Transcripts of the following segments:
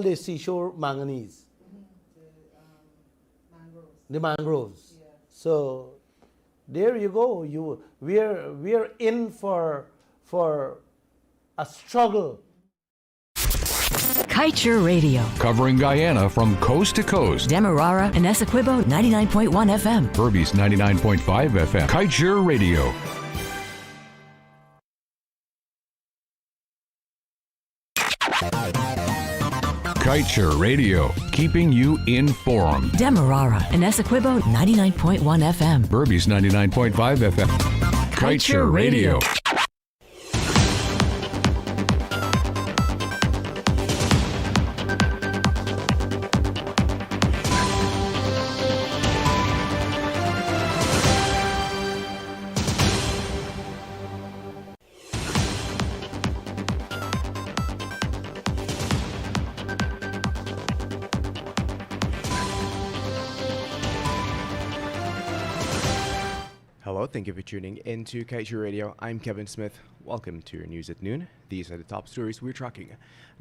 the seashore manganese? Mangroves. The mangroves. Yeah. So there you go. We're in for a struggle. Kaieteur Radio. Covering Guyana from coast to coast. Demerara and Essequibo 99.1 FM. Berbice 99.5 FM. Kaieteur Radio. Kaieteur Radio, keeping you informed. Demerara and Essequibo 99.1 FM. Berbice 99.5 FM. Kaieteur Radio. Hello, thank you for tuning into Kaieteur Radio. I'm Kevin Smith. Welcome to your news at noon. These are the top stories we're tracking.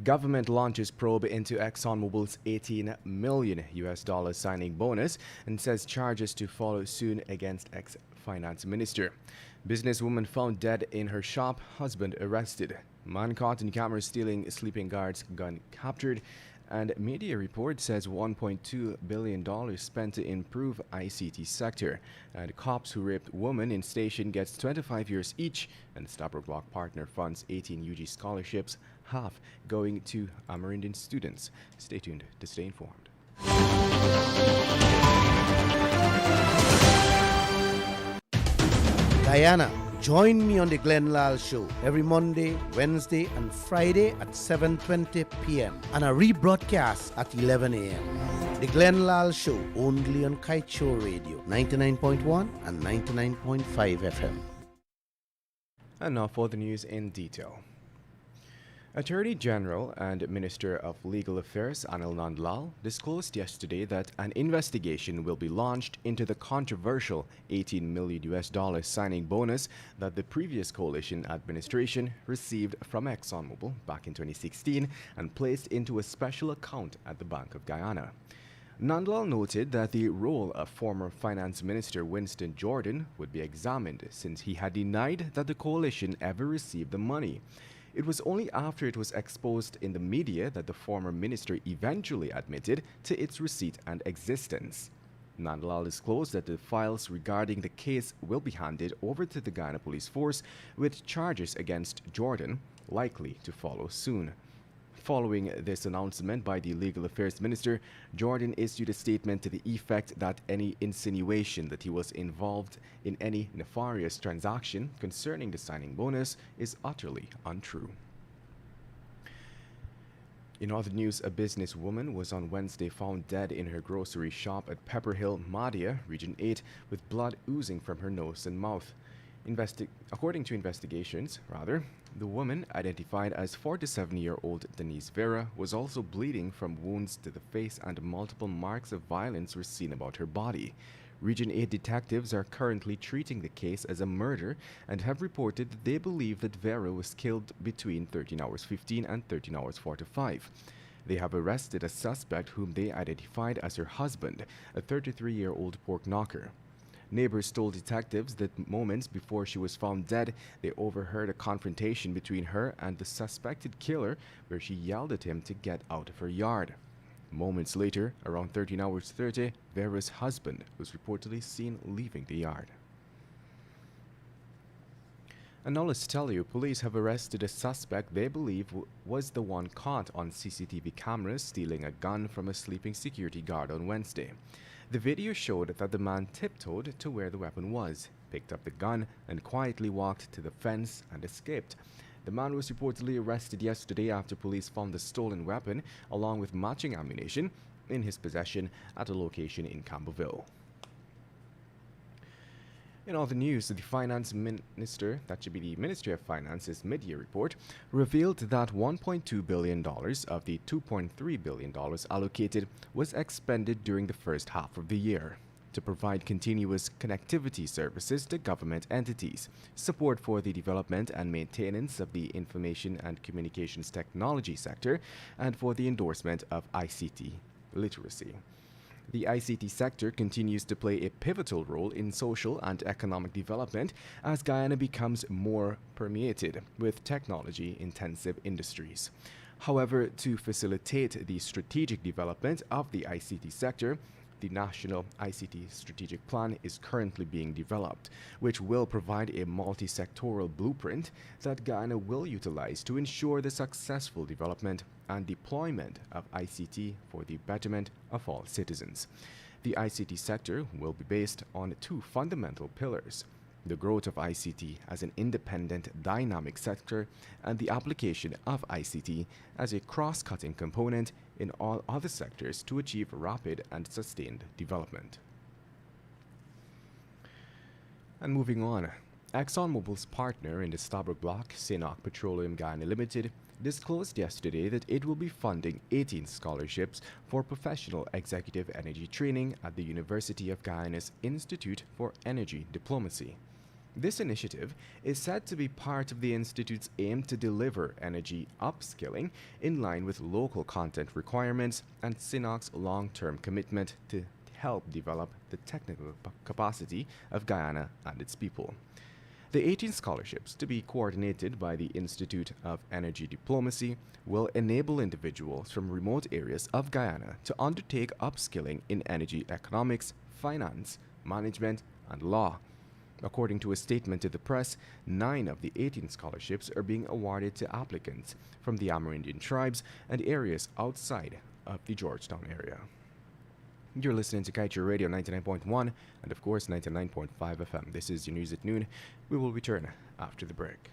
Government launches probe into ExxonMobil's $18 million signing bonus and says charges to follow soon against ex-finance minister. Businesswoman found dead in her shop, husband arrested. Man caught in camera stealing sleeping guard's gun captured. And media report says $1.2 billion spent to improve ICT sector. And cops who raped woman in station gets 25 years each. And Stopper Block Partner funds 18 UG scholarships, half going to Amerindian students. Stay tuned to stay informed. Diana, join me on the Glenn Lal Show every Monday, Wednesday, and Friday at 7:20 p.m. and a rebroadcast at 11 a.m. The Glenn Lal Show only on Kaieteur Radio 99.1 and 99.5 FM. And now for the news in detail. Attorney General and Minister of Legal Affairs Anil Nandlal disclosed yesterday that an investigation will be launched into the controversial $18 million signing bonus that the previous coalition administration received from ExxonMobil back in 2016 and placed into a special account at the Bank of Guyana. Nandlal noted that the role of former Finance Minister Winston Jordan would be examined since he had denied that the coalition ever received the money. It was only after it was exposed in the media that the former minister eventually admitted to its receipt and existence. Nandlal disclosed that the files regarding the case will be handed over to the Guyana Police Force, with charges against Jordan likely to follow soon. Following this announcement by the Legal Affairs Minister, Jordan issued a statement to the effect that any insinuation that he was involved in any nefarious transaction concerning the signing bonus is utterly untrue. In other news, a businesswoman was on Wednesday found dead in her grocery shop at Pepper Hill, Mahdia, Region 8, with blood oozing from her nose and mouth. According to investigations, the woman, identified as 47-year-old Denise Vera, was also bleeding from wounds to the face, and multiple marks of violence were seen about her body. Region 8 detectives are currently treating the case as a murder and have reported that they believe that Vera was killed between 13 hours 15 and 13 hours 45. They have arrested a suspect whom they identified as her husband, a 33-year-old pork knocker. Neighbors told detectives that moments before she was found dead, they overheard a confrontation between her and the suspected killer, where she yelled at him to get out of her yard. Moments later, around 13 hours 30, Vera's husband was reportedly seen leaving the yard. And now let's tell you, police have arrested a suspect they believe was the one caught on CCTV cameras stealing a gun from a sleeping security guard on Wednesday. The video showed that the man tiptoed to where the weapon was, picked up the gun, and quietly walked to the fence and escaped. The man was reportedly arrested yesterday after police found the stolen weapon, along with matching ammunition, in his possession at a location in Campbellville. In other news, the finance minister, that should be the Ministry of Finance's mid-year report, revealed that $1.2 billion of the $2.3 billion allocated was expended during the first half of the year. to provide continuous connectivity services to government entities, support for the development and maintenance of the information and communications technology sector, and for the endorsement of ICT literacy. The ICT sector continues to play a pivotal role in social and economic development as Guyana becomes more permeated with technology-intensive industries. However, to facilitate the strategic development of the ICT sector, the National ICT Strategic Plan is currently being developed, which will provide a multi-sectoral blueprint that Guyana will utilize to ensure the successful development and deployment of ICT for the betterment of all citizens. The ICT sector will be based on two fundamental pillars: the growth of ICT as an independent, dynamic sector, and the application of ICT as a cross-cutting component in all other sectors to achieve rapid and sustained development. And moving on, ExxonMobil's partner in the Stabroek Block, Sinnock Petroleum Guyana Limited, disclosed yesterday that it will be funding 18 scholarships for professional executive energy training at the University of Guyana's Institute for Energy Diplomacy. This initiative is said to be part of the Institute's aim to deliver energy upskilling in line with local content requirements and Sinnock's long-term commitment to help develop the technical capacity of Guyana and its people. The 18 scholarships, to be coordinated by the Institute of Energy Diplomacy, will enable individuals from remote areas of Guyana to undertake upskilling in energy economics, finance, management, and law. According to a statement to the press, 9 of the 18 scholarships are being awarded to applicants from the Amerindian tribes and areas outside of the Georgetown area. You're listening to Kaieteur Radio 99.1 and of course 99.5 FM. This is your news at noon. We will return after the break.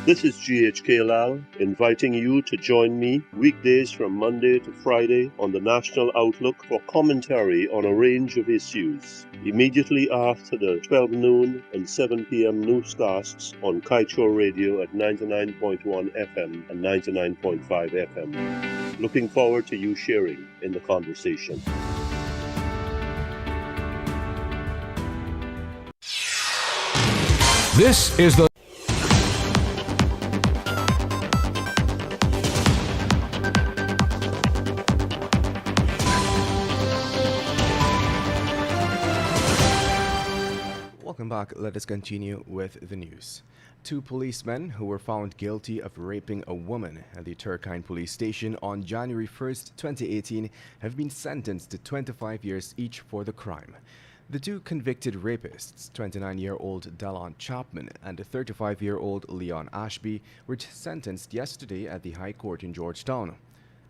This is GHK Lal inviting you to join me weekdays from Monday to Friday on the National Outlook for commentary on a range of issues. Immediately after the 12 noon and 7 p.m. newscasts on Kaieteur Radio at 99.1 FM and 99.5 FM. Looking forward to you sharing in the conversation. This is the Welcome back. Let us continue with the news. 2 policemen who were found guilty of raping a woman at the Turkine police station on January 1st, 2018 have been sentenced to 25 years each for the crime. The 2 convicted rapists, 29-year-old Delon Chapman and 35-year-old Leon Ashby, were sentenced yesterday at the High Court in Georgetown.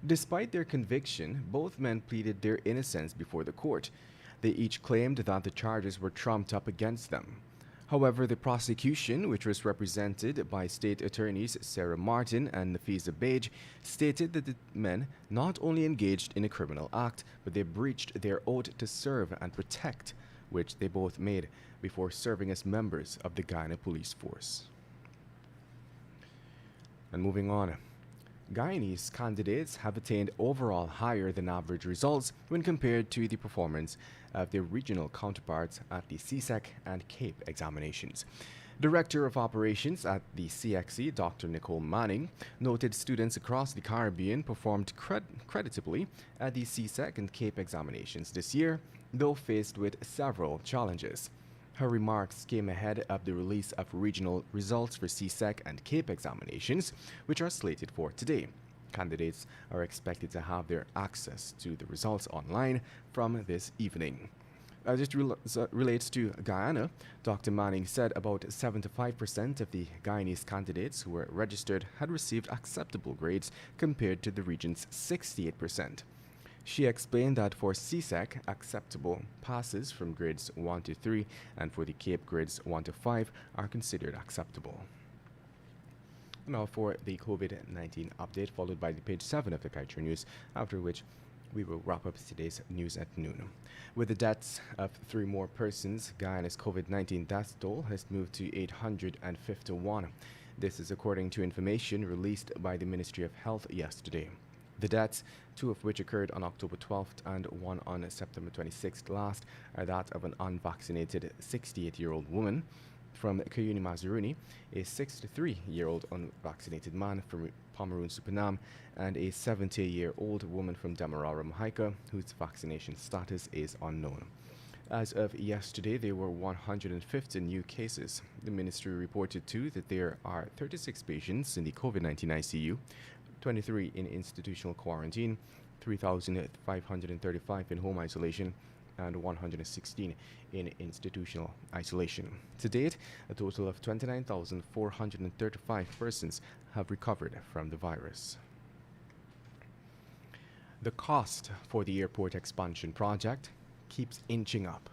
Despite their conviction, both men pleaded their innocence before the court. They each claimed that the charges were trumped up against them. However, the prosecution, which was represented by state attorneys Sarah Martin and Nafisa Bage, stated that the men not only engaged in a criminal act, but they breached their oath to serve and protect, which they both made before serving as members of the Guyana Police Force. And moving on. Guyanese candidates have attained overall higher than average results when compared to the performance of their regional counterparts at the CSEC and CAPE examinations. Director of Operations at the CXC, Dr. Nicole Manning, noted students across the Caribbean performed creditably at the CSEC and CAPE examinations this year, though faced with several challenges. Her remarks came ahead of the release of regional results for CSEC and CAPE examinations, which are slated for today. Candidates are expected to have their access to the results online from this evening. As it relates to Guyana, Dr. Manning said about 75% of the Guyanese candidates who were registered had received acceptable grades compared to the region's 68%. She explained that for CSEC, acceptable passes from grades 1 to 3 and for the CAPE grades 1 to 5 are considered acceptable. Now for the COVID-19 update, followed by the page 7 of the Kaieteur News, after which we will wrap up today's news at noon. With the deaths of 3 more persons, Guyana's COVID-19 death toll has moved to 851. This is according to information released by the Ministry of Health yesterday. The deaths, two of which occurred on October 12th and one on September 26th last, are that of an unvaccinated 68-year-old woman from Kayuni Mazuruni, a 63-year-old unvaccinated man from Pomeroon Supernam, and a 70-year-old woman from Demerara Mahika, whose vaccination status is unknown. As of yesterday, there were 150 new cases. The ministry reported too that there are 36 patients in the COVID-19 ICU, 23 in institutional quarantine, 3,535 in home isolation, and 116 in institutional isolation. To date, a total of 29,435 persons have recovered from the virus. The cost for the airport expansion project keeps inching up.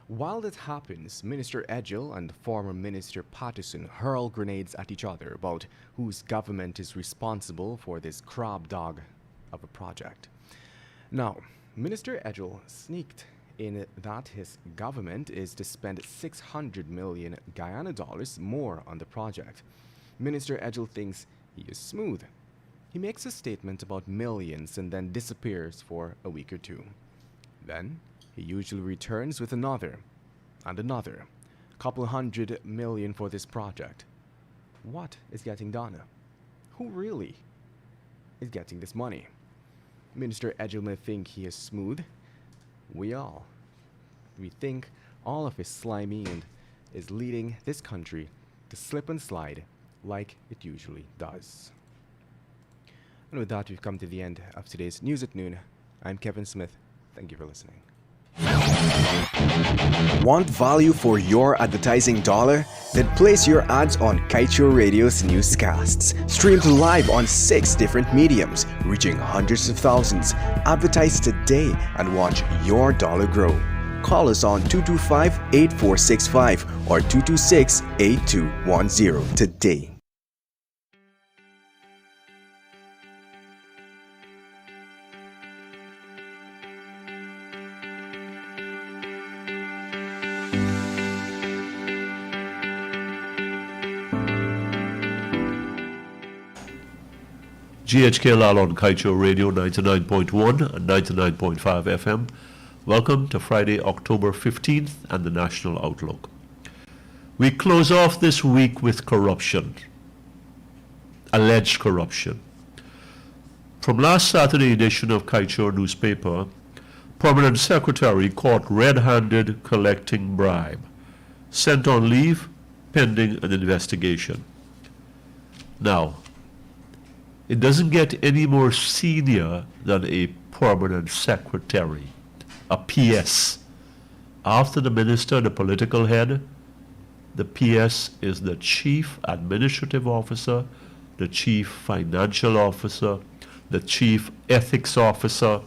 While this happens, Minister Edgell and former Minister Patterson hurl grenades at each other about whose government is responsible for this crab dog of a project. Now, Minister Edgell sneaked in that his government is to spend 600 million Guyana dollars more on the project. Minister Edgell thinks he is smooth. He makes a statement about millions and then disappears for a week or two. Then he usually returns with another and another, couple hundred million for this project. What is getting done? Who really is getting this money? Minister Edgell may think he is smooth. We think all of his slimy and is leading this country to slip and slide like it usually does. And with that, we've come to the end of today's News at Noon. I'm Kevin Smith. Thank you for listening. Want value for your advertising dollar? Then place your ads on Kaieteur Radio's newscasts. Streamed live on 6 different mediums, reaching hundreds of thousands. Advertise today and watch your dollar grow. Call us on 225-8465 or 226-8210 today. GHK Lal on Kaieteur Radio 99.1 and 99.5 FM. Welcome to Friday, October 15th and the National Outlook. We close off this week with corruption, alleged corruption. From last Saturday edition of Kaieteur newspaper, Permanent Secretary caught red-handed collecting bribe, sent on leave pending an investigation. Now, it doesn't get any more senior than a permanent secretary, a PS. After the minister, the political head, the PS is the chief administrative officer, the chief financial officer, the chief ethics officer,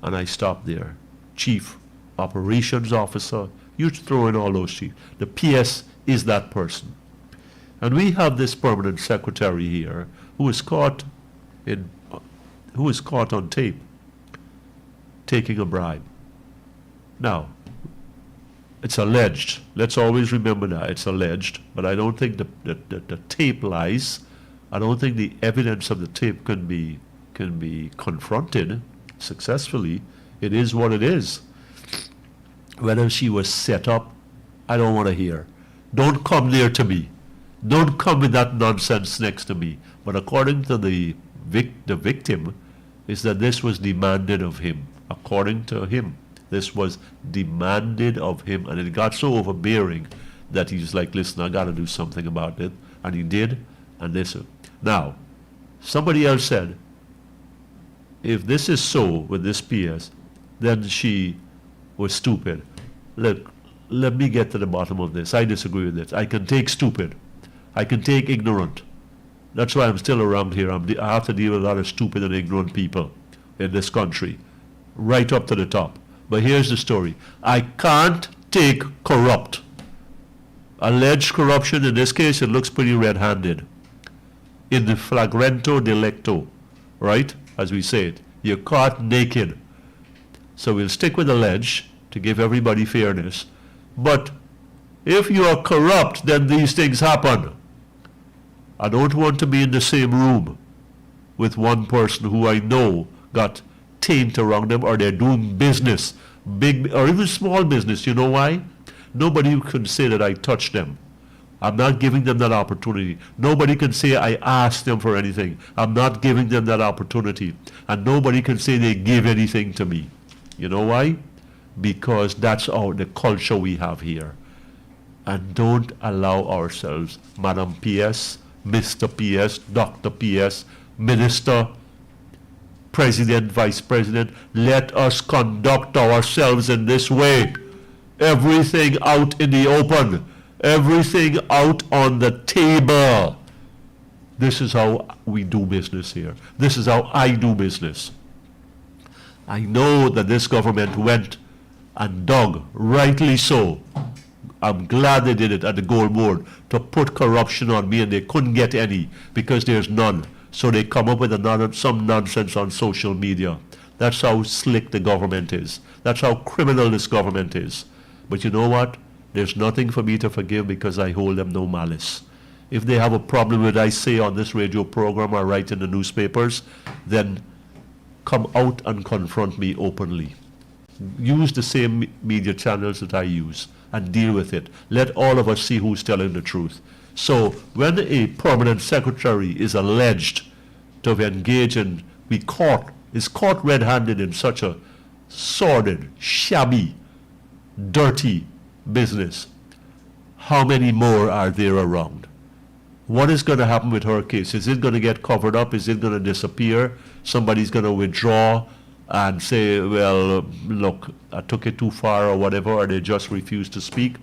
and I stop there. Chief operations officer, you throw in all those chiefs. The PS is that person. And we have this permanent secretary here who is caught on tape taking a bribe. Now, it's alleged. Let's always remember that it's alleged, but I don't think the tape lies. I don't think the evidence of the tape can be confronted successfully. It is what it is. Whether she was set up, I don't want to hear. Don't come near to me. Don't come with that nonsense next to me. But according to the victim, is that this was demanded of him. According to him, this was demanded of him, and it got so overbearing that he's like, listen, I got to do something about it. And he did, and this. Now, somebody else said, if this is so with this PS, then she was stupid. Look, let me get to the bottom of this. I disagree with this. I can take stupid. I can take ignorant. That's why I'm still around here. I have to deal with a lot of stupid and ignorant people in this country, right up to the top. But here's the story. I can't take corrupt. Alleged corruption, in this case, it looks pretty red-handed. In the flagrante delicto, right? As we say it. You're caught naked. So we'll stick with alleged to give everybody fairness. But if you are corrupt, then these things happen. I don't want to be in the same room with one person who I know got taint around them, or they're doing business, big or even small business. You know why? Nobody can say that I touched them. I'm not giving them that opportunity. Nobody can say I asked them for anything. I'm not giving them that opportunity. And nobody can say they give anything to me. You know why? Because that's the culture we have here. And don't allow ourselves, Madam PS, Mr. PS, Dr. PS, Minister, President, Vice President, let us conduct ourselves in this way. Everything out in the open. Everything out on the table. This is how we do business here. This is how I do business. I know that this government went and dug, rightly so. I'm glad they did it at the Gold Board, to put corruption on me, and they couldn't get any because there's none. So they come up with some nonsense on social media. That's how slick the government is. That's how criminal this government is. But you know what? There's nothing for me to forgive because I hold them no malice. If they have a problem with what I say on this radio program or write in the newspapers, then come out and confront me openly. Use the same media channels that I use and deal with it. Let all of us see who's telling the truth. So when a permanent secretary is alleged to have engaged and is caught red-handed in such a sordid, shabby, dirty business, how many more are there around? What is going to happen with her case? Is it going to get covered up? Is it going to disappear? Somebody's going to withdraw and say, well, look, I took it too far or whatever, or they just refuse to speak.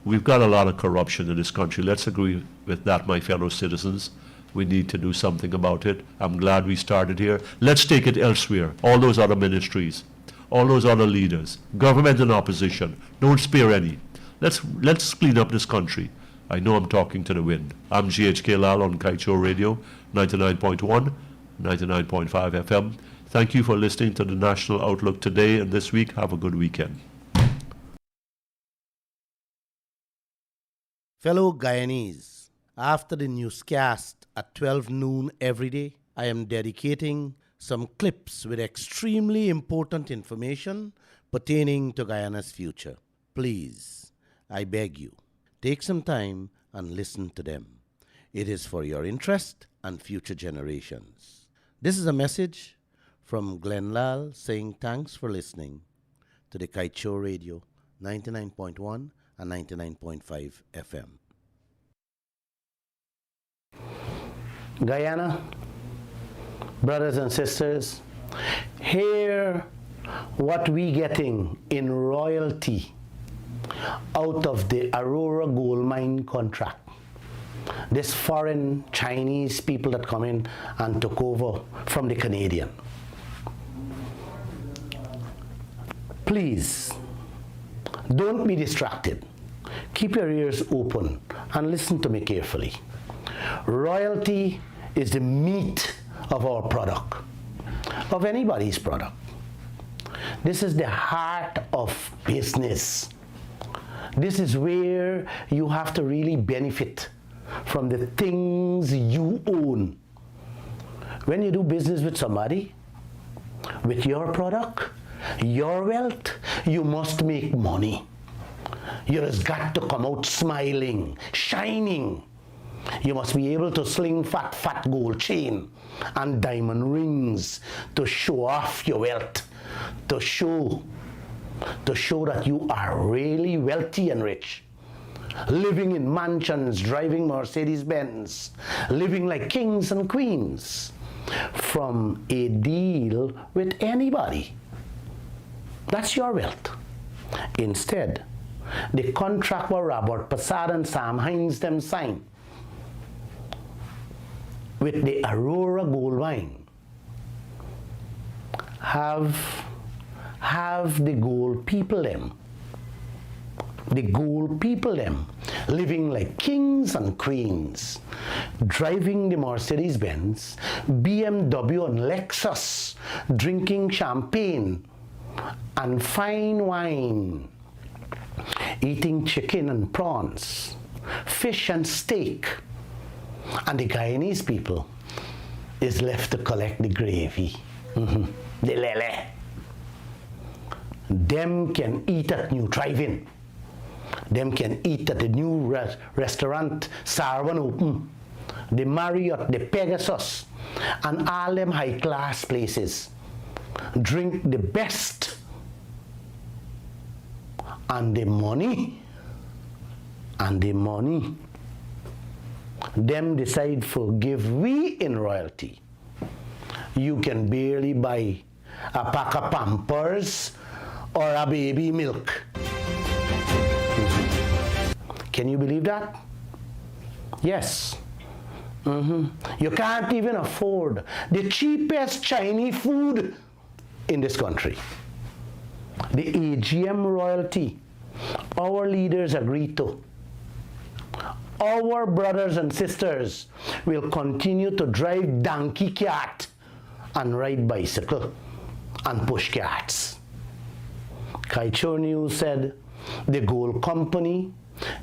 We've got a lot of corruption in this country. Let's agree with that, my fellow citizens. We need to do something about it. I'm glad we started here. Let's take it elsewhere. All those other ministries, all those other leaders, government and opposition, don't spare any. Let's clean up this country. I know I'm talking to the wind. I'm GHK Lal on Kaieteur Radio, 99.1, 99.5 FM. Thank you for listening to the National Outlook today and this week. Have a good weekend. Fellow Guyanese, after the newscast at 12 noon every day, I am dedicating some clips with extremely important information pertaining to Guyana's future. Please, I beg you, take some time and listen to them. It is for your interest and future generations. This is a message from Glenn Lal saying thanks for listening to the Kaieteur Radio 99.1 and 99.5 FM. Guyana, brothers and sisters, hear what we getting in royalty out of the Aurora gold mine contract. This foreign Chinese people that come in and took over from the Canadian. Please, don't be distracted. Keep your ears open and listen to me carefully. Royalty is the meat of our product, of anybody's product. This is the heart of business. This is where you have to really benefit from the things you own. When you do business with somebody, with your product, your wealth, you must make money. You just got to come out smiling, shining. You must be able to sling fat gold chain and diamond rings to show off your wealth, to show that you are really wealthy and rich. Living in mansions, driving Mercedes-Benz, living like kings and queens from a deal with anybody. That's your wealth. Instead, the contract where Robert Passad and Sam Hines them signed with the Aurora gold mine have the gold people them. The gold people them living like kings and queens, driving the Mercedes-Benz, BMW and Lexus, drinking champagne and fine wine, eating chicken and prawns, fish and steak. And the Guyanese people, is left to collect the gravy, the lele. Them can eat at New Drive-In. Them can eat at the new restaurant, Sarwan Open, the Marriott, the Pegasus, and all them high-class places. Drink the best. And the money, them decide for give we in royalty. You can barely buy a pack of Pampers or a baby milk. Can you believe that? Yes. You can't even afford the cheapest Chinese food in this country. The AGM royalty, our leaders agreed to. Our brothers and sisters will continue to drive donkey cart and ride bicycle and push carts. Kaieteur News said the gold company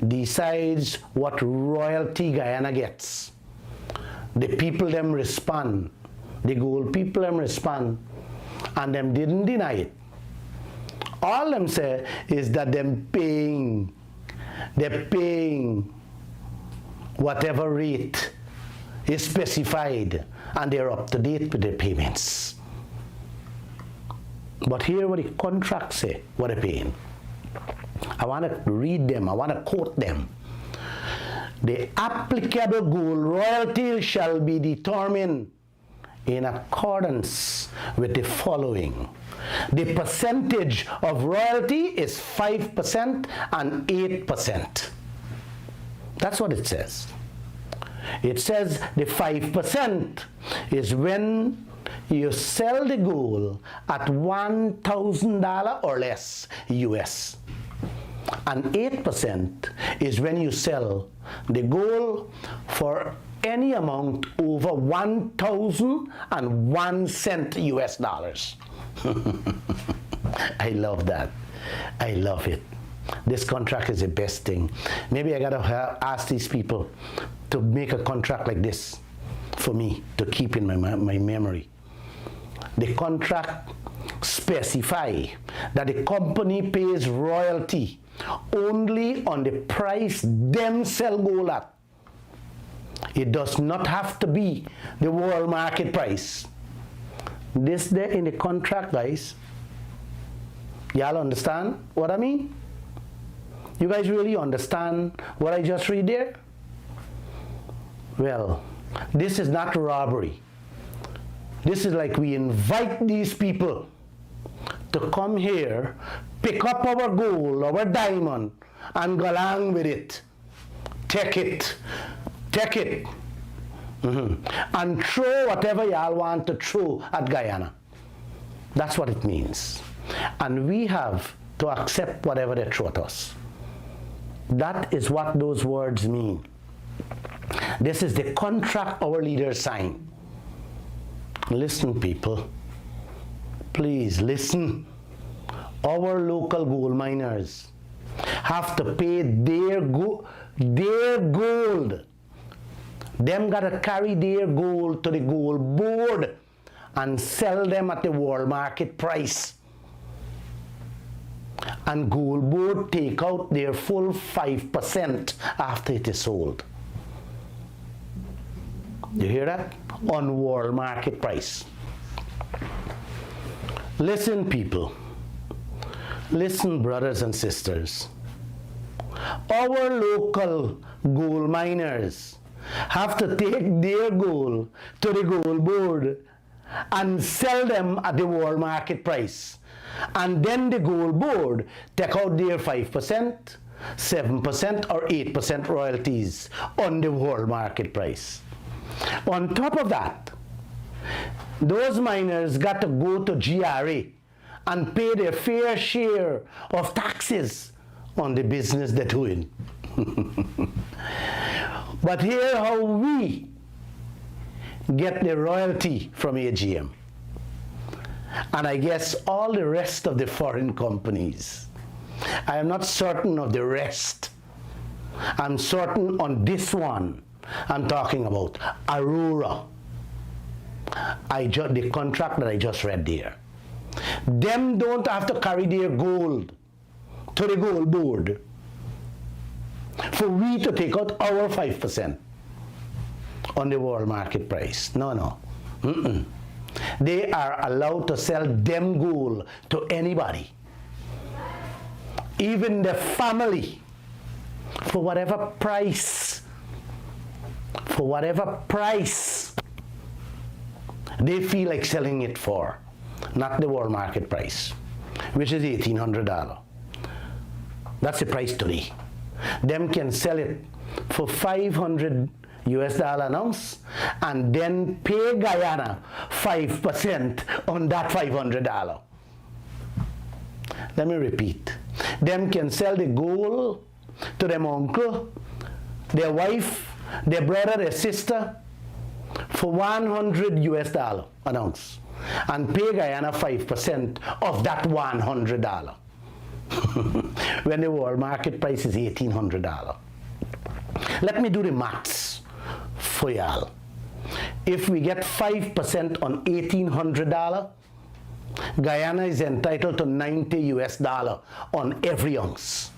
decides what royalty Guyana gets. The people them respond, the gold people them respond, and them didn't deny it. All them say is that they're paying whatever rate is specified, and they're up to date with their payments. But here what the contracts say, what they're paying. I want to read them, I want to quote them. The applicable gold royalty shall be determined in accordance with the following. The percentage of royalty is 5% and 8%. That's what it says. It says the 5% is when you sell the gold at $1,000 or less US. And 8% is when you sell the gold for any amount over 1,001 cents US dollars. I love that. I love it. This contract is the best thing. Maybe I gotta ask these people to make a contract like this for me to keep in my memory. The contract specify that the company pays royalty only on the price them sell gold at. It does not have to be the world market price. This there in the contract, guys. Y'all understand what I mean? You guys really understand what I just read there? Well, this is not robbery. This is like we invite these people to come here, pick up our gold, our diamond, and go along with it. Take it. And throw whatever y'all want to throw at Guyana. That's what it means. And we have to accept whatever they throw at us. That is what those words mean. This is the contract our leaders sign. Listen, people. Please listen. Our local gold miners have to pay their gold. Them gotta carry their gold to the gold board and sell them at the world market price. And gold board take out their full 5% after it is sold. You hear that? On world market price. Listen, people. Listen, brothers and sisters. Our local gold miners have to take their gold to the gold board and sell them at the world market price. And then the gold board take out their 5%, 7% or 8% royalties on the world market price. On top of that, those miners got to go to GRA and pay their fair share of taxes on the business they're doing. But here how we get the royalty from AGM. And I guess all the rest of the foreign companies. I am not certain of the rest. I'm certain on this one. I'm talking about Aurora. the contract that I just read there. Them don't have to carry their gold to the gold board for we to take out our 5% on the world market price. No. They are allowed to sell them gold to anybody, even the family, for whatever price they feel like selling it for, not the world market price, which is $1,800. That's the price today. Them can sell it for $500 an ounce and then pay Guyana 5% on that $500. Let me repeat. Them can sell the gold to them uncle, their wife, their brother, their sister for $100 an ounce and pay Guyana 5% of that $100 when the world market price is $1,800. Let me do the maths for y'all. If we get 5% on $1,800, Guyana is entitled to $90 on every ounce.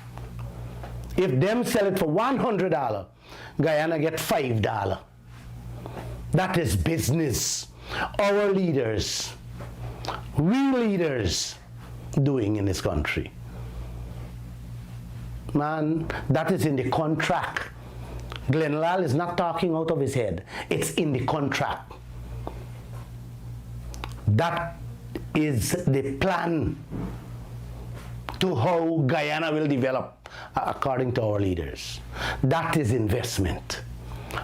If them sell it for $100, Guyana get $5. That is business. Our leaders, real leaders, doing in this country. Man, that is in the contract. Glenn Lal is not talking out of his head. It's in the contract. That is the plan to how Guyana will develop according to our leaders. That is investment.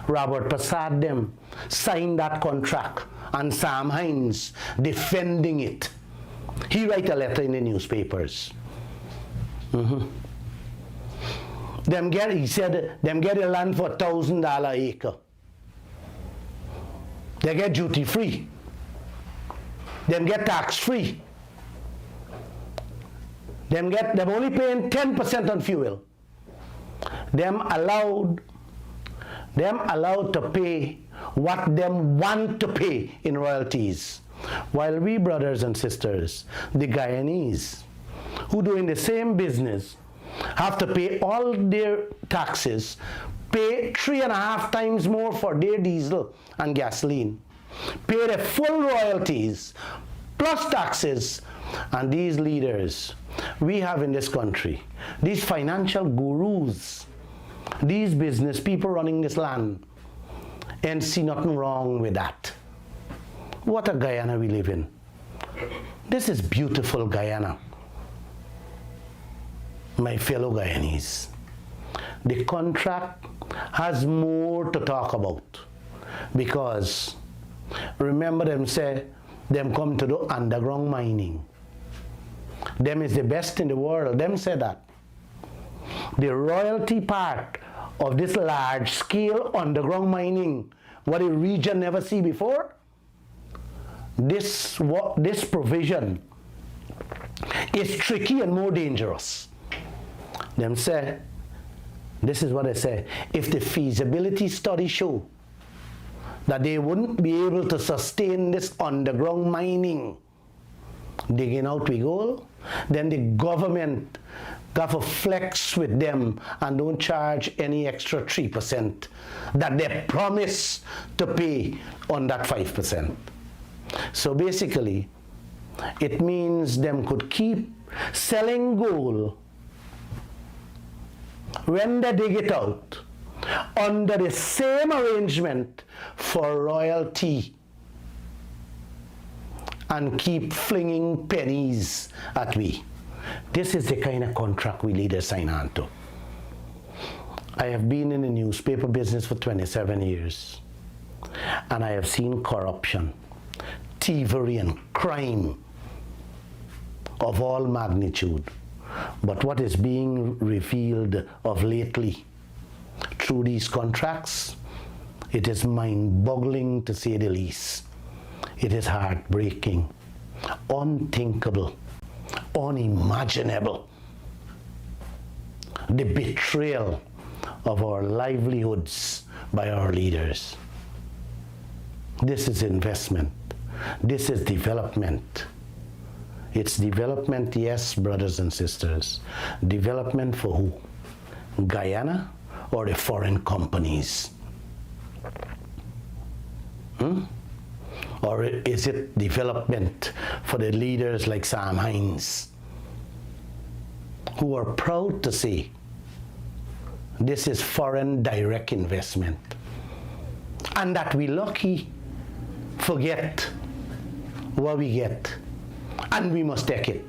Robert Prasad them signed that contract and Sam Hines defending it. He write a letter in the newspapers. He said them get the land for $1,000 acre. They get duty free. Them get tax free. Them only paying 10% on fuel. Them allowed to pay what them want to pay in royalties. While we brothers and sisters, the Guyanese, who doing the same business, have to pay all their taxes, pay 3.5 times more for their diesel and gasoline, pay the full royalties plus taxes. And these leaders we have in this country, these financial gurus, these business people running this land, and see nothing wrong with that. What a Guyana we live in. This is beautiful Guyana. My fellow Guyanese, the contract has more to talk about, because remember them say them come to do underground mining. Them is the best in the world. Them say that. The royalty part of this large scale underground mining, what the region never see before, this provision is tricky and more dangerous. Them say, this is what they say, if the feasibility study show that they wouldn't be able to sustain this underground mining, digging out we gold, then the government got to flex with them and don't charge any extra 3% that they promise to pay on that 5%. So basically, it means them could keep selling gold when they dig it out under the same arrangement for royalty and keep flinging pennies at we. This is the kind of contract we leaders sign on to. I have been in the newspaper business for 27 years, and I have seen corruption, thievery, and crime of all magnitude. But what is being revealed of lately through these contracts, it is mind-boggling to say the least. It is heartbreaking, unthinkable, unimaginable. The betrayal of our livelihoods by our leaders. This is investment. This is development. It's development, yes, brothers and sisters. Development for who? Guyana or the foreign companies? Or is it development for the leaders like Sam Hines, who are proud to say this is foreign direct investment, and that we lucky forget what we get, and we must take it.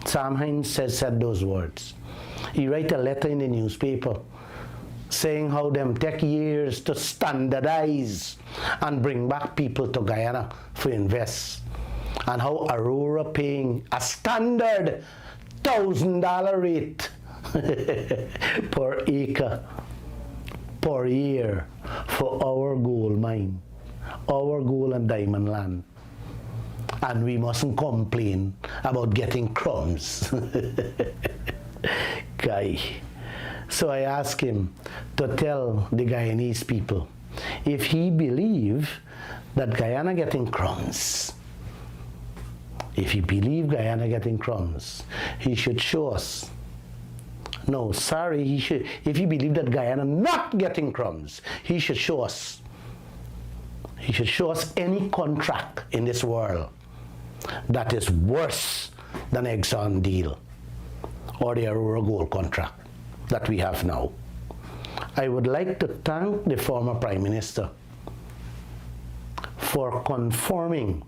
Sam Hines said those words. He write a letter in the newspaper saying how them take years to standardize and bring back people to Guyana for invest, and how Aurora paying a standard $1,000 rate per acre per year for our gold mine, our gold and diamond land, and we mustn't complain about getting crumbs. Guy. So I asked him to tell the Guyanese people if he believed that Guyana getting crumbs. If he believed Guyana getting crumbs, he should show us. No, sorry, he should. If he believed that Guyana not getting crumbs, he should show us. He should show us any contract in this world that is worse than Exxon deal or the Aurora Gold contract that we have now. I would like to thank the former Prime Minister for confirming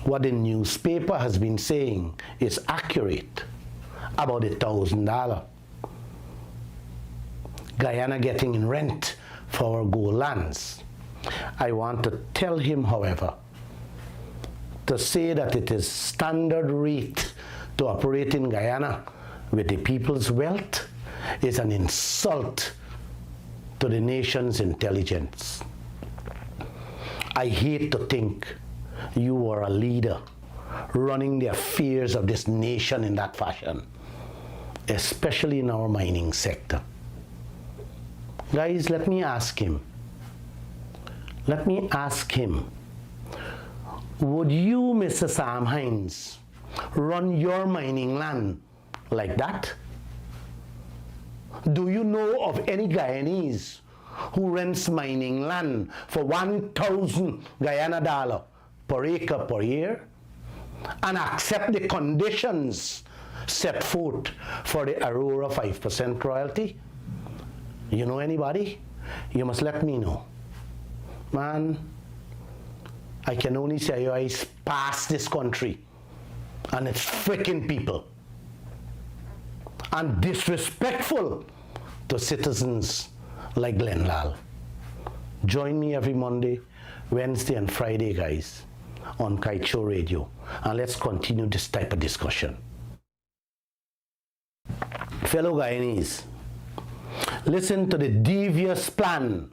what the newspaper has been saying is accurate about the $1,000 Guyana getting in rent for our gold lands. I want to tell him, however, to say that it is standard rate to operate in Guyana with the people's wealth is an insult to the nation's intelligence. I hate to think you are a leader running the affairs of this nation in that fashion, especially in our mining sector. Guys, let me ask him, would you, Mr. Sam Hines, run your mining land like that? Do you know of any Guyanese who rents mining land for 1,000 Guyana dollar per acre per year and accept the conditions set forth for the Aurora 5% royalty? You know anybody? You must let me know. Man, I can only say your eyes past this country and its freaking people, and disrespectful to citizens like Glenn Lal. Join me every Monday, Wednesday, and Friday, guys, on Kaieteur Radio, and let's continue this type of discussion. Fellow Guyanese, listen to the devious plan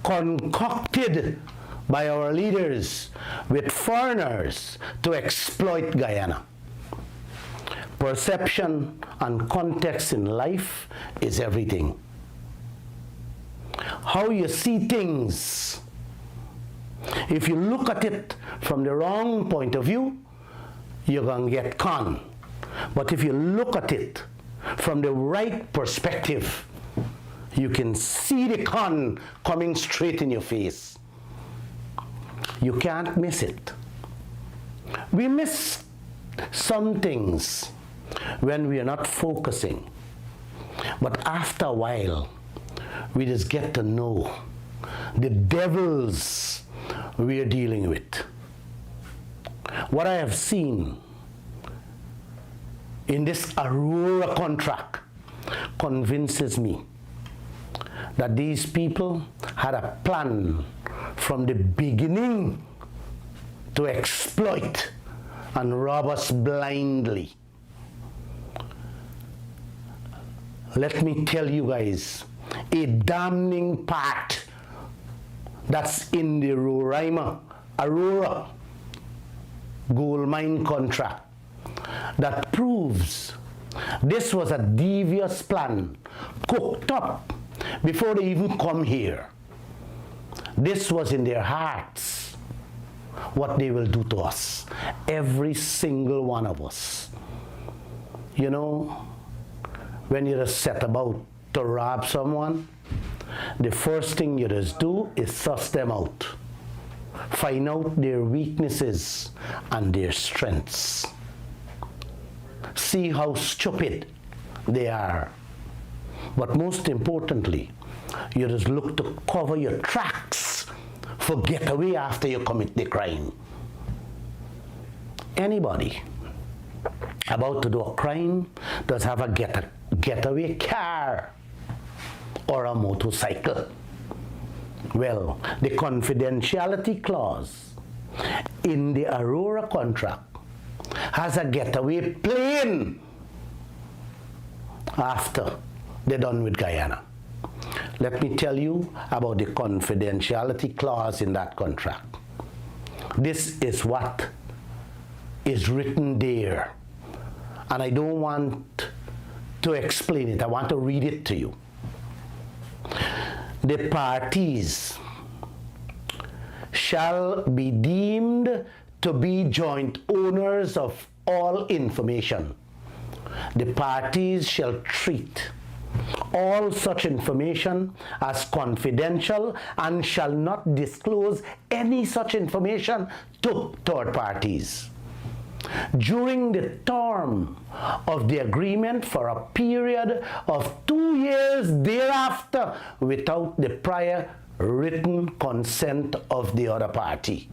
concocted by our leaders with foreigners to exploit Guyana. Perception and context in life is everything. How you see things. If you look at it from the wrong point of view, you're going to get conned. But if you look at it from the right perspective, you can see the con coming straight in your face. You can't miss it. We miss some things when we are not focusing. But after a while, we just get to know the devils we are dealing with. What I have seen in this Aurora contract convinces me that these people had a plan from the beginning to exploit and rob us blindly. Let me tell you guys, a damning part that's in the Aurora gold mine contract that proves this was a devious plan cooked up before they even come here. This was in their hearts. what they will do to us. Every single one of us. You know, when you just set about to rob someone, the first thing you just do is suss them out. Find out their weaknesses and their strengths. See how stupid they are. But most importantly, you just look to cover your tracks for getaway after you commit the crime. Anybody about to do a crime does have a getaway car or a motorcycle. Well, the confidentiality clause in the Aurora contract has a getaway plane after they're done with Guyana. Let me tell you about the confidentiality clause in that contract. This is what is written there. And I don't want to explain it. I want to read it to you. The parties shall be deemed to be joint owners of all information. The parties shall treat all such information as confidential and shall not disclose any such information to third parties. During the term of the agreement for a period of 2 years thereafter without the prior written consent of the other party.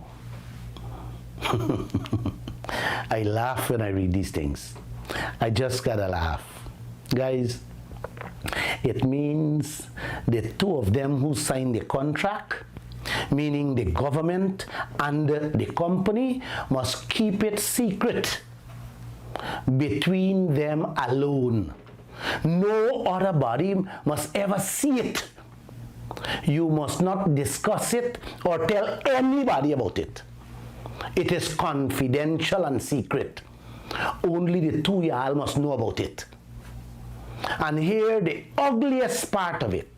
I laugh when I read these things. I just gotta laugh. Guys, it means the two of them who signed the contract, meaning the government and the company, must keep it secret between them alone. No other body must ever see it. You must not discuss it or tell anybody about it. It is confidential and secret. Only the two y'all must know about it. And here the ugliest part of it.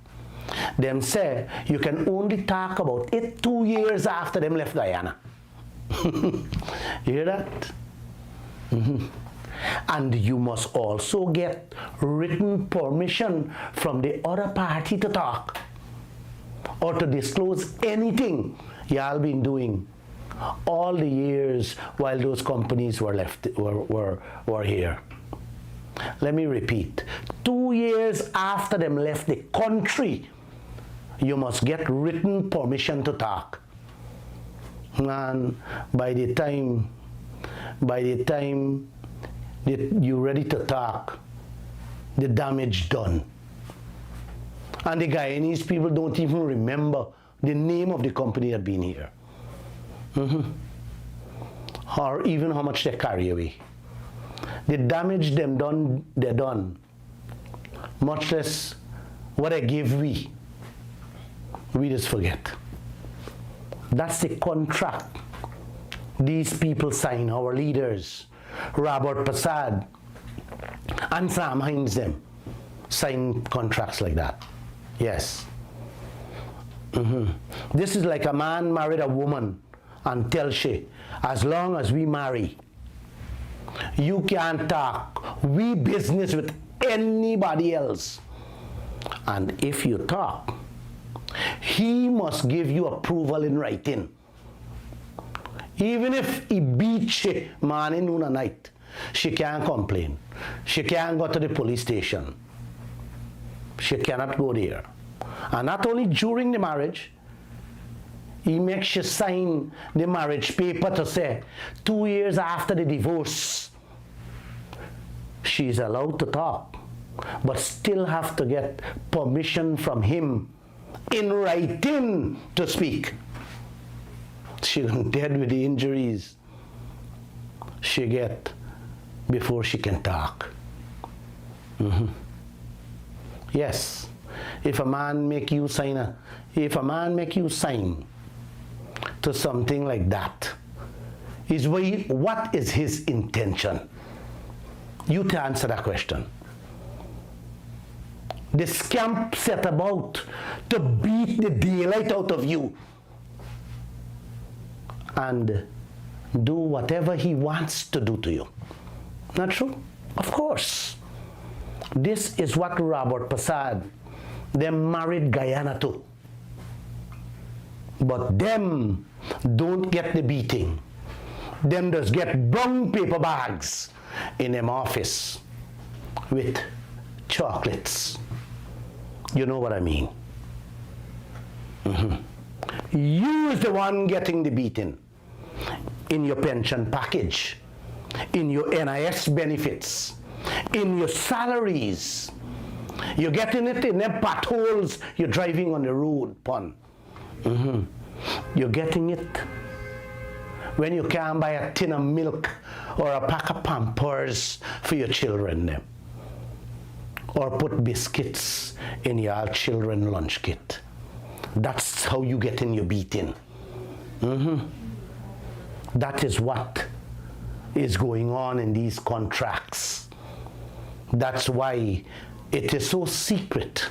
Them say you can only talk about it 2 years after them left Guyana. You hear that? Mm-hmm. And you must also get written permission from the other party to talk or to disclose anything y'all been doing all the years while those companies were here. Let me repeat. 2 years after them left the country, you must get written permission to talk. And by the time that you're ready to talk, the damage done. And the Guyanese people don't even remember the name of the company that been here. Mm-hmm. Or even how much they carry away. The damage them done, they're done. Much less what I give we just forget. That's the contract these people sign, our leaders, Robert Prasad and Sam Hines them, sign contracts like that. Yes. Mm-hmm. This is like a man married a woman and tell she, as long as we marry, you can't talk we business with anybody else. And if you talk, he must give you approval in writing. Even if he beats she morning, noon and night, she can't complain. She can't go to the police station. She cannot go there. And not only during the marriage, he makes you sign the marriage paper to say 2 years after the divorce, she's allowed to talk, but still have to get permission from him in writing to speak. She's dead with the injuries she get before she can talk. Mm-hmm. Yes, if a man make you sign to something like that, what is his intention? You to answer that question. The scamp set about to beat the daylight out of you and do whatever he wants to do to you. Not true? Of course. This is what Robert Passad, them married Guyana to. But them don't get the beating. Them just get brown paper bags in them office with chocolates. You know what I mean? You is the one getting the beating in your pension package, in your NIS benefits, in your salaries. You're getting it in them potholes you're driving on the road, pun. You're getting it when you can't buy a tin of milk or a pack of Pampers for your children, them. Or put biscuits in your children's lunch kit. That's how you get in your beating. That is what is going on in these contracts. That's why it is so secret.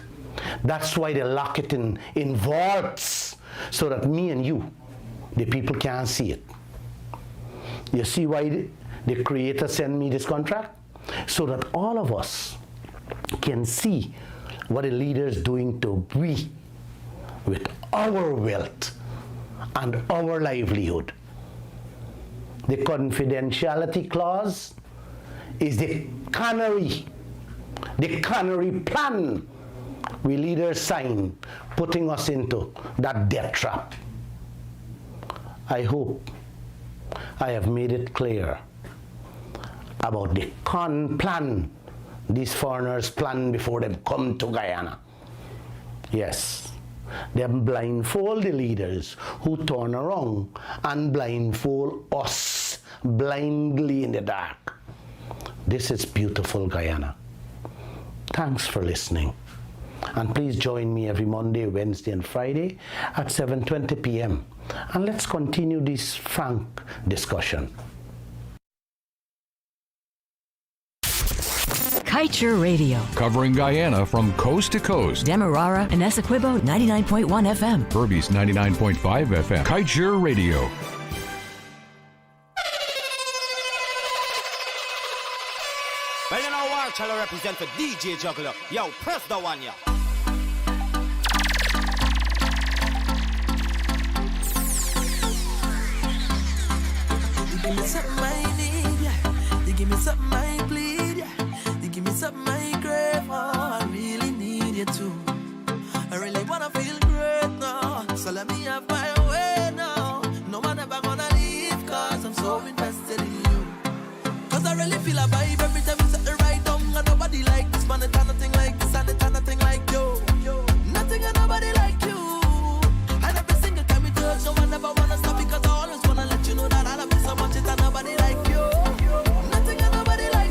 That's why they lock it in vaults so that me and you, the people, can't see it. You see why the Creator sent me this contract? So that all of us can see what the leader is doing to we with our wealth and our livelihood. The confidentiality clause is the cannery plan we leaders sign, putting us into that death trap. I hope I have made it clear about the plan these foreigners plan before they come to Guyana. Yes, they blindfold the leaders who turn around and blindfold us blindly in the dark. This is beautiful Guyana. Thanks for listening. And please join me every Monday, Wednesday, and Friday at 7:20 p.m. And let's continue this frank discussion. Kaieteur Radio. Covering Guyana from coast to coast. Demerara and Essequibo 99.1 FM. Berbice 99.5 FM. Kaieteur Radio. Well, you know what? Shall I represent for DJ Juggler? Yo, press the one, yo. You give me something I need, yeah. You give me something I bleed, yeah. You give me something I crave, oh, I really need you too. I really wanna feel great now, so let me have my way now. No one ever gonna leave, cause I'm so invested in you. Cause I really feel a vibe every time you set the right down. And nobody like this, man, it's nothing like this, and it's nothing like you. Nothing and nobody like you. And every single time we touch, no one ever wanna stop, because I always wanna let you know that I love you so much, it's nobody like you. Nothing and nobody like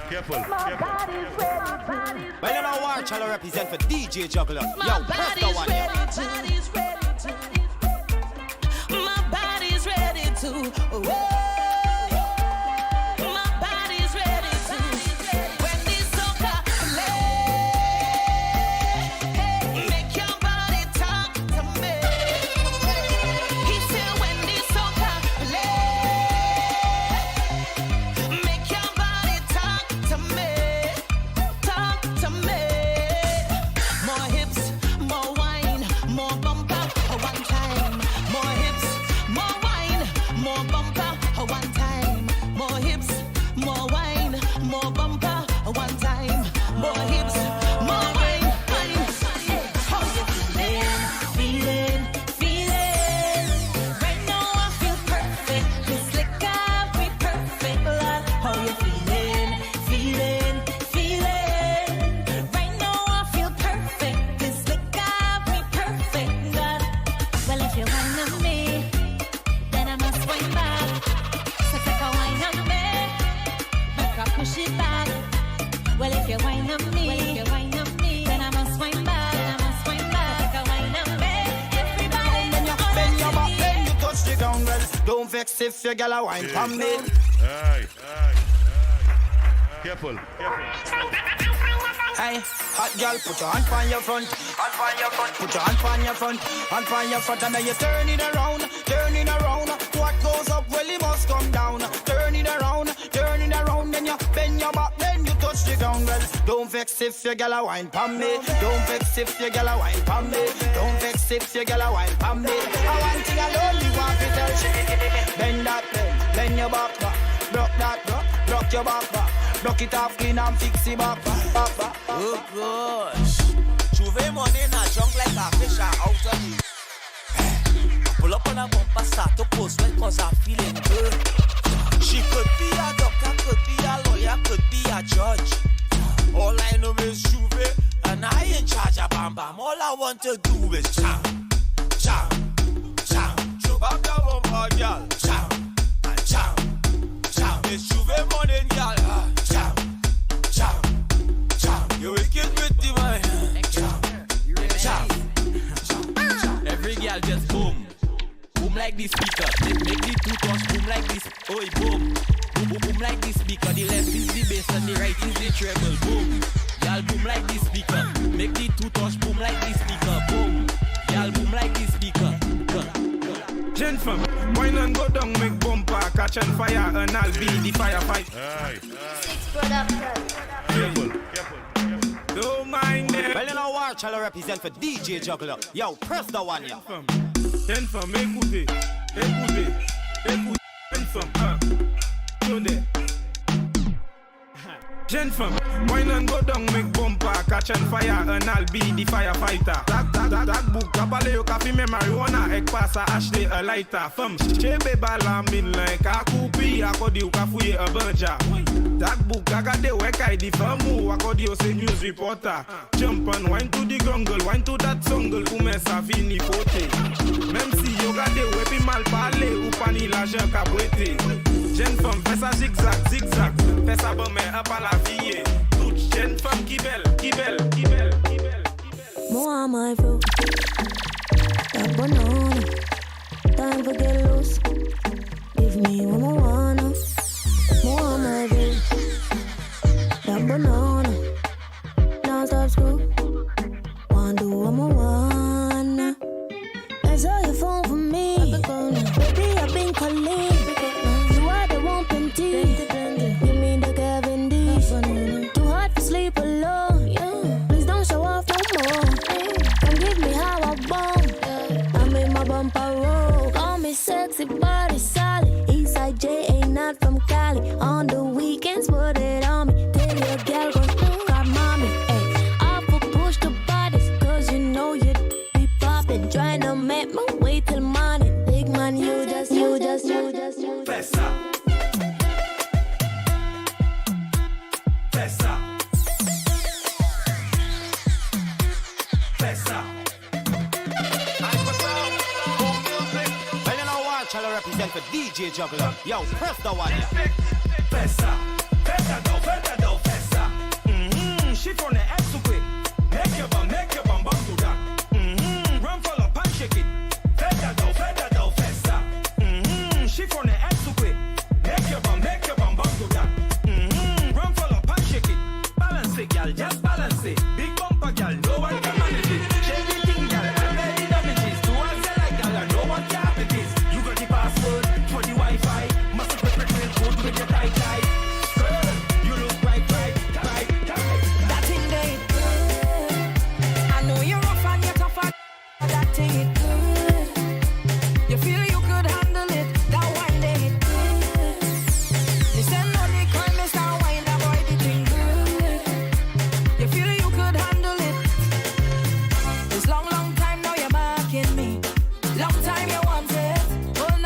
Careful. Well, you know what? Shall I represent for DJ Juggler? Yo, press the one. My body's ready to. Whoa. My body's ready to. When this soca play, make your body talk to me. He said when this soca play, make your body talk to me. Talk to me. More hips, more wine, more bumper, one time. More hips, more wine, more bumper, one time. More hips, more wine, more bumper, one time. More hips, more wine, wine. How you feeling? Right now I feel perfect. This liquor be perfect, Lord. How you feeling? Right now I feel perfect. This liquor be perfect, Lord. Well, if you wine on me, then I must wine back. So take a wine on me, make I push it back. Well, if you wine on me, then I must wine back. Take a wine on me, everybody. Bend your back, then you touch the ground. Well, don't vex if your gal a wine from me. Aye. Careful. Hey, hot girl, put your hand on your front. Put your hand on your front, and then you turn it around. What goes up, well, it must come down. Turn it around, then you bend your back, then you touch the ground. Well, don't vex if your gal a wine pon me. I want thing alone, you want to tell she. Bend bend your back, broke that, broke your back. Block it off clean and fix it back. Oh gosh, Juve money in a junk like a fish out of me. Pull up on a bumper, start to post well cause I'm feeling good. She could be a doctor, could be a lawyer, could be a judge. All I know is Juve, and I ain't charge of bam bam. All I want to do is jam. Jump up the bumper, girl. Jam. It's Juve money, girl. You wicked with the man. Every girl just boom like this speaker. Make the two touch boom like this. Oh, boom like this speaker. The left is the bass and the right is the treble. Boom, girl boom like this speaker. Make the two touch boom like this speaker. Boom, girl boom like this speaker. Gen fam, wine and go down, make bumper, catch on fire, and I'll be the firefight. Careful. Don't mind them. Well, you know what? Shall I represent for DJ Juggler? Yo, press the one, yo. Gen fam, écoutez. Gen fam, today. Gen fam, wine and go down, make bumper, catch on fire, and I'll be the firefighter. That book, kapale yo kafi me marijuana, ek pasa Ashley a lighter. Fam, chebe bala min like a kupi, akodi yo kafuye a banja. That book, agade weka di famu, akodi yo se news reporter. Jump and wine to the grungle, wine to that songle, ume sa fini pote. Même si yo gade wepi mal parle, upani la jen kabwete. Gen fam, fais ça zigzag, fais ça bon mais up à la vie. Toute jeune femme qui belle. More my fruit, that banana. Time for get loose. Give me one more wanna. More my fruit, that banana. Now stop school. Wanna do one more wanna. That's all your phone for me. Baby, I've been calling. You are the one plenty. Give me the Kevin D. Too hard to sleep alone. Yeah. Please don't show off no more. Come give me how I bomb. I'm in my bumper roll. Call me sexy body solid. Eastside J ain't not from Cali. On the weekends, put it on me. Tell your girl go grab mommy. I will push the bodies, cause you know you be poppin'. Trying to make me wait till morning. Big man, you just. Pesa. Well, you know what? Shall I represent for DJ DJ juggler. Yo, press the one. Fessa, fessa do, fessa. She from the X quick. Make your